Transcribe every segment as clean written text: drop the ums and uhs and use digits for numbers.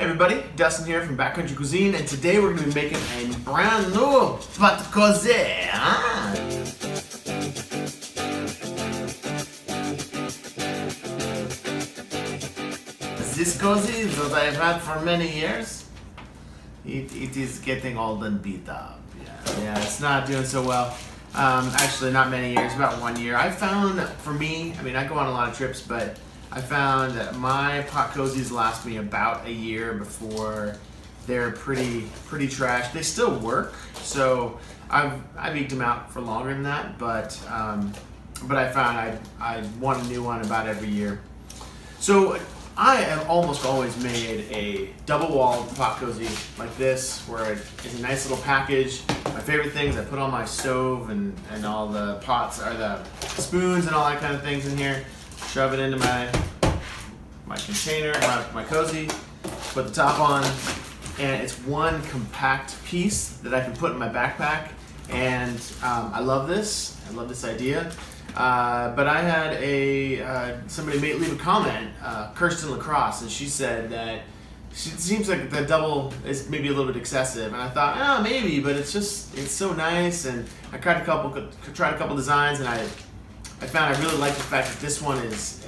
Hey everybody, Dustin here from Backcountry Cuisine, and today we're going to be making a brand new pot così. This così that I've had for many years, it is getting old and beat up. Yeah, it's not doing so well. Actually, not many years, about 1 year. I found, for me, I go on a lot of trips, but I found that my pot cozies last me about a year before they're pretty trash. They still work, so I've eked them out for longer than that, but I found I want a new one about every year. So I have almost always made a double-walled pot cozy like this, where it's a nice little package. My favorite thing is I put all my stove and all the pots, or the spoons and all that kind of things in here. Shove it into my container, my cozy, put the top on, and it's one compact piece that I can put in my backpack. And I love this. I love this idea. But I had somebody leave a comment, Kirsten Lacrosse, and she said that it seems like the double is maybe a little bit excessive. And I thought, oh, maybe, but it's so nice. And I tried a couple designs, and I found I really like the fact that this one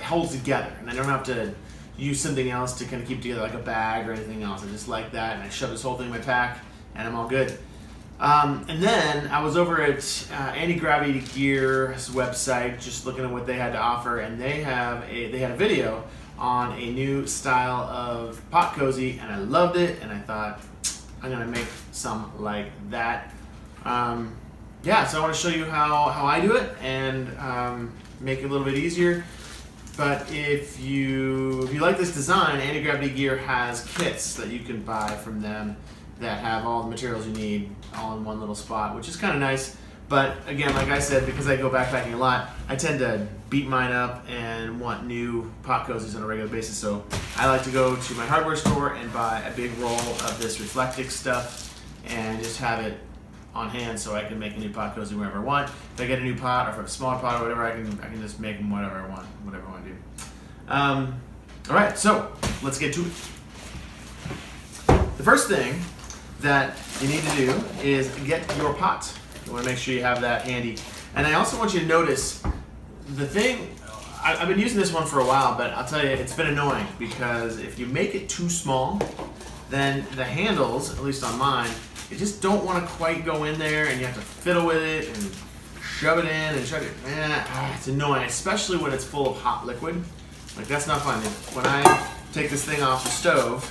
holds together, and I don't have to use something else to kind of keep together like a bag or anything else. I just like that, and I shove this whole thing in my pack, and I'm all good. And then I was over at Anti-Gravity Gear's website, just looking at what they had to offer, and they had a video on a new style of pot cozy, and I loved it, and I thought I'm gonna make some like that. Yeah, so I want to show you how I do it and make it a little bit easier. But if you like this design, Anti-Gravity Gear has kits that you can buy from them that have all the materials you need all in one little spot, which is kind of nice. But again, like I said, because I go backpacking a lot, I tend to beat mine up and want new pot cozies on a regular basis. So I like to go to my hardware store and buy a big roll of this Reflectix stuff and just have it on hand so I can make a new pot cozy wherever I want. If I get a new pot, or if I have a smaller pot or whatever, I can just make them whatever I want to do. All right, so let's get to it. The first thing that you need to do is get your pot. You want to make sure you have that handy. And I also want you to notice the thing. I've been using this one for a while, but I'll tell you, it's been annoying because if you make it too small, then the handles, at least on mine, you just don't want to quite go in there, and you have to fiddle with it and shove it in and try to. It's annoying, especially when it's full of hot liquid. Like, that's not fun. When I take this thing off the stove,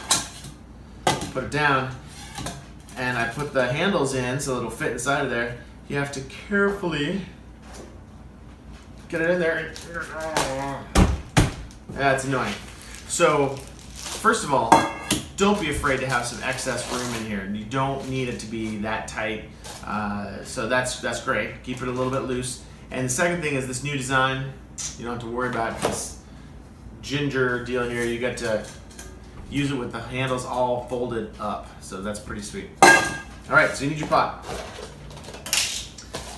put it down, and I put the handles in so it'll fit inside of there, you have to carefully get it in there. That's annoying. So, first of all, don't be afraid to have some excess room in here. You don't need it to be that tight. So that's great. Keep it a little bit loose. And the second thing is this new design. You don't have to worry about this ginger deal here. You get to use it with the handles all folded up. So that's pretty sweet. All right, so you need your pot.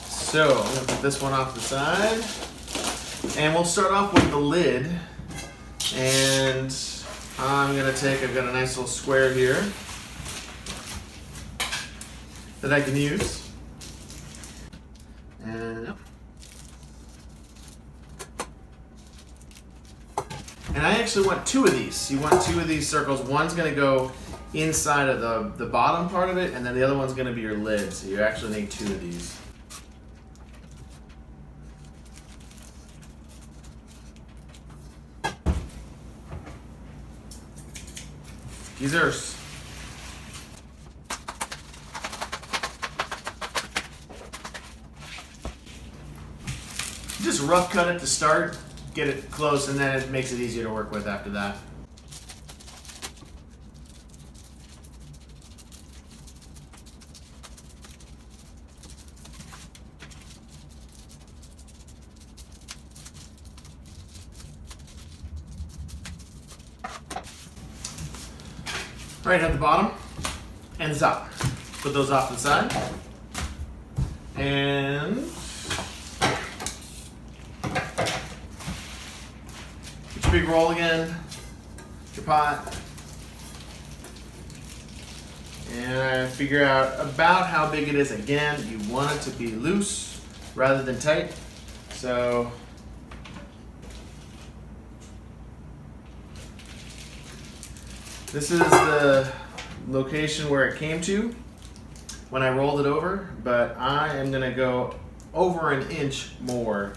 So I'm gonna put this one off the side. And we'll start off with the lid. And I've got a nice little square here that I can use. And I actually want two of these. You want two of these circles. One's going to go inside of the bottom part of it, and then the other one's going to be your lid. So you actually need two of these. These are just rough cut it to start, get it close, and then it makes it easier to work with after that. Right at the bottom and the top. Put those off to the side. And get your big roll again, your pot, And I figure out about how big it is. Again, you want it to be loose rather than tight. So this is the location where it came to when I rolled it over, but I am gonna go over an inch more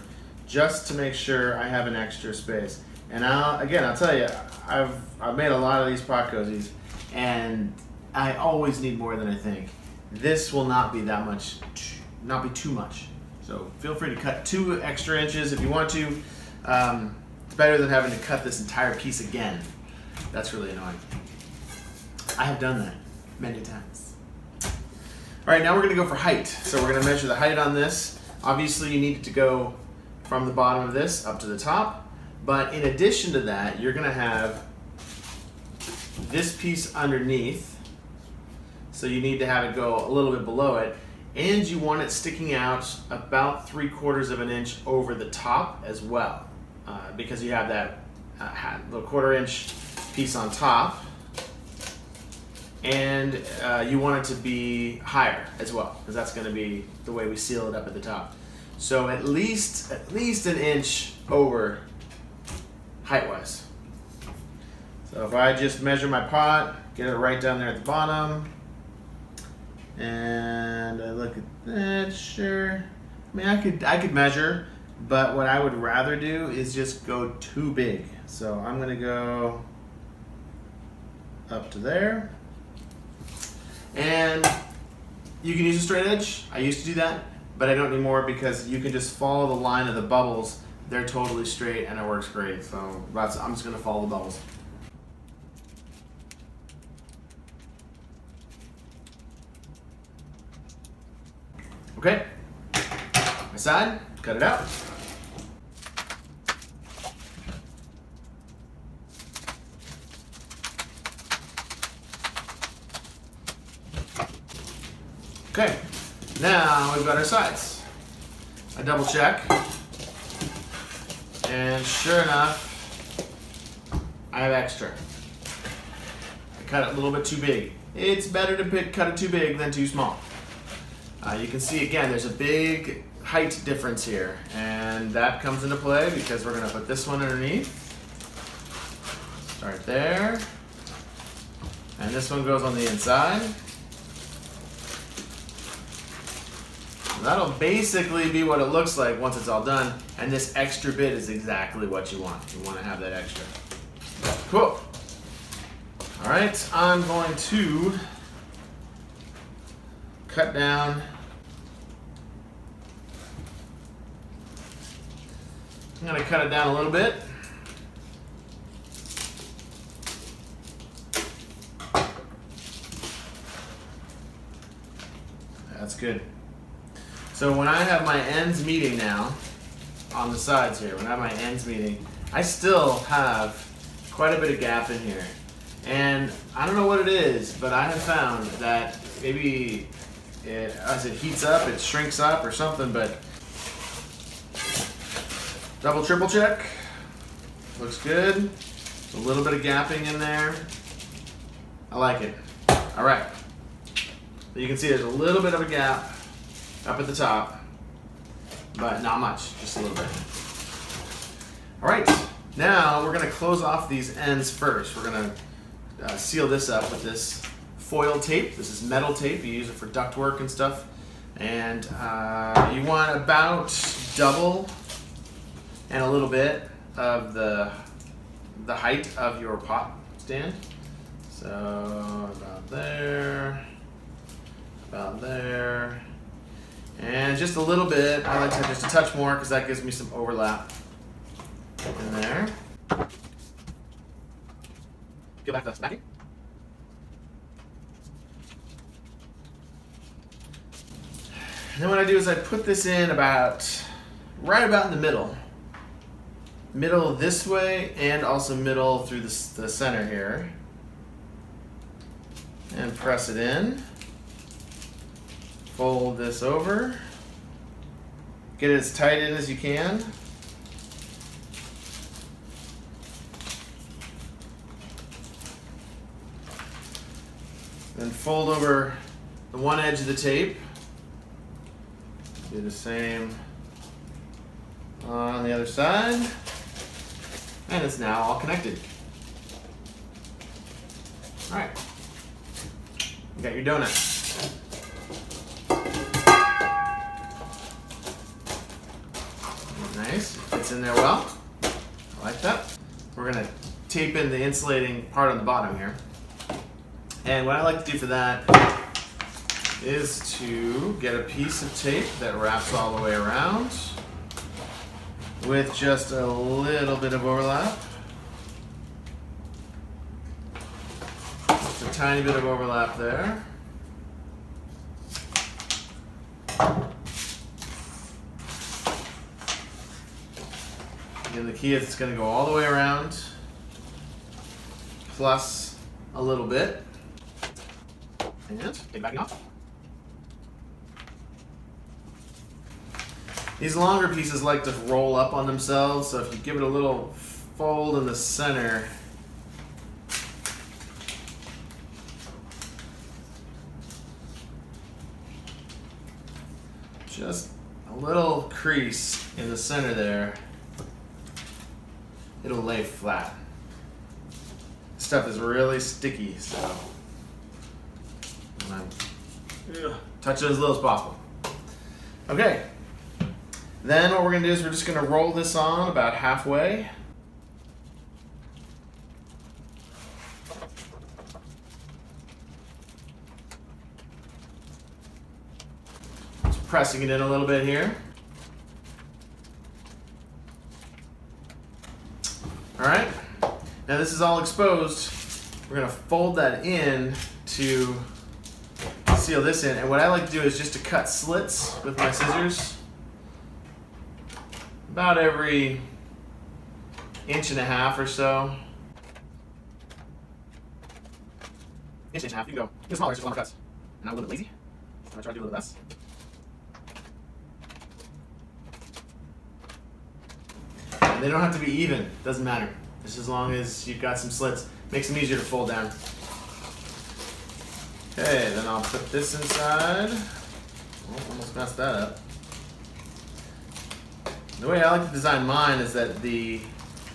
just to make sure I have an extra space. And I'll tell you, I've made a lot of these pot cozies, and I always need more than I think. This will not be that much, not be too much. So feel free to cut 2 extra inches if you want to. It's better than having to cut this entire piece again. That's really annoying. I have done that many times. All right, now we're gonna go for height. So we're gonna measure the height on this. Obviously you need it to go from the bottom of this up to the top. But in addition to that, you're gonna have this piece underneath. So you need to have it go a little bit below it. And you want it sticking out about 3/4 of an inch over the top as well. Because you have that little 1/4 inch piece on top. And you want it to be higher as well, because that's gonna be the way we seal it up at the top. So at least an inch over height-wise. So if I just measure my pot, get it right down there at the bottom, and I look at that, sure. I mean, I could measure, but what I would rather do is just go too big. So I'm gonna go up to there. And you can use a straight edge. I used to do that, but I don't anymore because you can just follow the line of the bubbles. They're totally straight and it works great. So I'm just gonna follow the bubbles. Okay, my side, cut it out. Okay, now we've got our sides. I double check, and sure enough, I have extra. I cut it a little bit too big. It's better to cut it too big than too small. You can see again, there's a big height difference here, and that comes into play because we're gonna put this one underneath. Start there, and this one goes on the inside. That'll basically be what it looks like once it's all done, and this extra bit is exactly what you want. You want to have that extra. Cool. All right, I'm going to cut down. I'm going to cut it down a little bit. That's good. So when I have my ends meeting now, on the sides here, when I have my ends meeting, I still have quite a bit of gap in here. And I don't know what it is, but I have found that maybe as it heats up, it shrinks up or something, but double, triple check. Looks good. A little bit of gapping in there. I like it. All right. So you can see there's a little bit of a gap up at the top, but not much, just a little bit. All right, now we're gonna close off these ends first. We're gonna seal this up with this foil tape. This is metal tape. You use it for ductwork and stuff. And you want about double and a little bit of the height of your pot stand. So about there, about there. And just a little bit, I like to just a touch more because that gives me some overlap in there. Peel back the backing. And then what I do is I put this in right about in the middle. Middle this way and also middle through the center here. And press it in. Fold this over. Get it as tight in as you can. Then fold over the one edge of the tape. Do the same on the other side. And it's now all connected. All right, you got your donut. Nice, fits in there well. I like that. We're gonna tape in the insulating part on the bottom here. And what I like to do for that is to get a piece of tape that wraps all the way around with just a little bit of overlap. Just a tiny bit of overlap there. And the key is it's going to go all the way around, plus a little bit. And take it back off. These longer pieces like to roll up on themselves, so if you give it a little fold in the center, just a little crease in the center there, it'll lay flat. This stuff is really sticky, so touch it as little as possible. Okay, then what we're going to do is we're just going to roll this on about halfway. Just pressing it in a little bit here. All right, now this is all exposed. We're going to fold that in to seal this in. And what I like to do is just to cut slits with my scissors about every 1.5 inches or so. Inch and a half, you can go. Get smaller, just longer cuts. And I'm a little bit lazy, so I'm going to try to do a little less. And they don't have to be even, doesn't matter. Just as long as you've got some slits. Makes them easier to fold down. Okay, then I'll put this inside. Oh, almost messed that up. The way I like to design mine is that the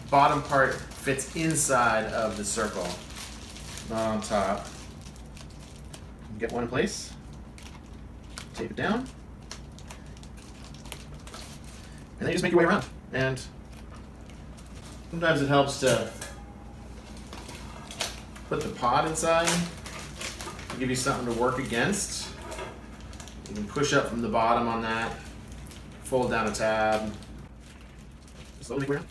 bottom part fits inside of the circle, not on top. Get one in place, tape it down, and then you just make your way around. And sometimes it helps to put the pod inside to give you something to work against. You can push up from the bottom on that, fold down a tab, slowly make your way around.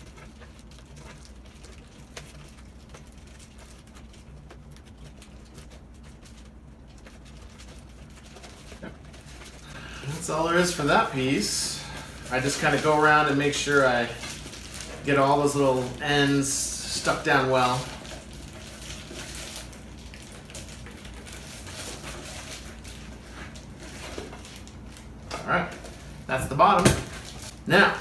That's all there is for that piece. I just kind of go around and make sure I get all those little ends stuck down well. All right, that's the bottom. Now,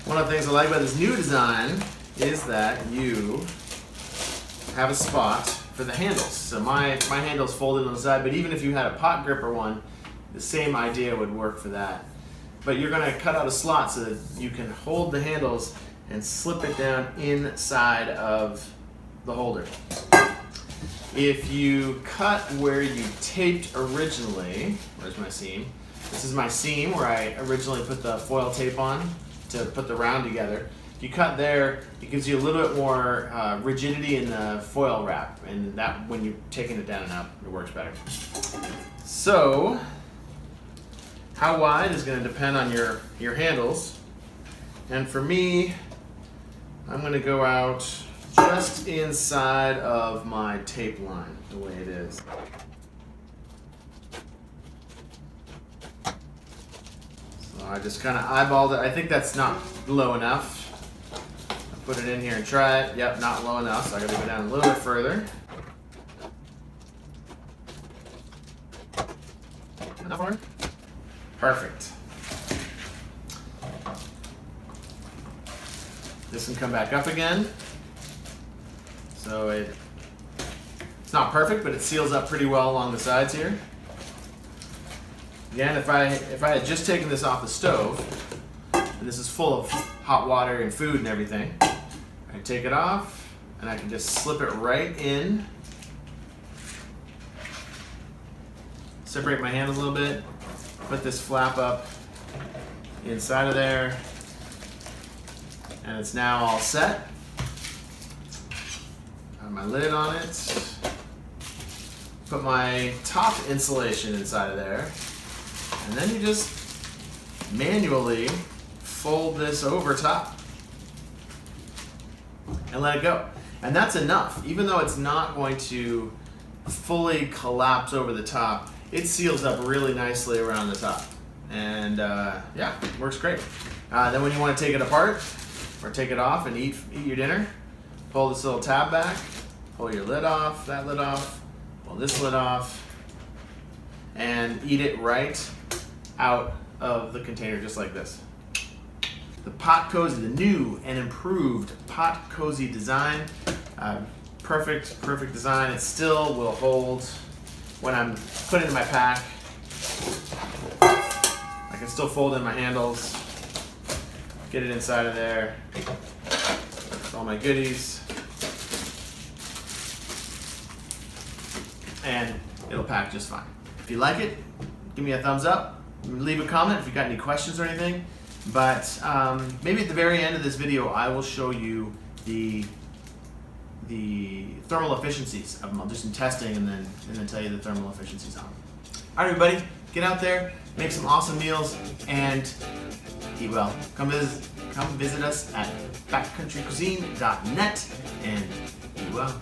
one of the things I like about this new design is that you have a spot for the handles. So my handle's folded on the side, but even if you had a pot gripper one, the same idea would work for that. But you're going to cut out a slot so that you can hold the handles and slip it down inside of the holder. If you cut where you taped originally, where's my seam? This is my seam where I originally put the foil tape on to put the round together. If you cut there, it gives you a little bit more rigidity in the foil wrap, and that when you're taking it down and up, it works better. So, how wide is going to depend on your handles. And for me, I'm going to go out just inside of my tape line, the way it is. So I just kind of eyeballed it. I think that's not low enough. I'll put it in here and try it. Yep, not low enough, so I got to go down a little bit further. Enough more? Perfect. This can come back up again. So it It's not perfect, but it seals up pretty well along the sides here. Again, if I had just taken this off the stove, and this is full of hot water and food and everything, I take it off and I can just slip it right in. Separate my hand a little bit, put this flap up inside of there, and it's now all set. Have my lid on it. Put my top insulation inside of there, and then you just manually fold this over top and let it go. And that's enough. Even though it's not going to fully collapse over the top, it seals up really nicely around the top. And yeah, works great. Then when you want to take it apart or take it off and eat your dinner, pull this little tab back, pull your lid off, that lid off, pull this lid off, and eat it right out of the container just like this. The Pot Cozy, the new and improved Pot Cozy design. Perfect design. It still will hold when I'm putting it in my pack. I can still fold in my handles, get it inside of there, all my goodies, and it'll pack just fine. If you like it, give me a thumbs up, leave a comment if you got any questions or anything. But maybe at the very end of this video, I will show you the thermal efficiencies of them. I'll do some testing and then tell you the thermal efficiencies on them. All right, everybody, get out there, make some awesome meals, and eat well. Come visit us at backcountrycuisine.net and eat well.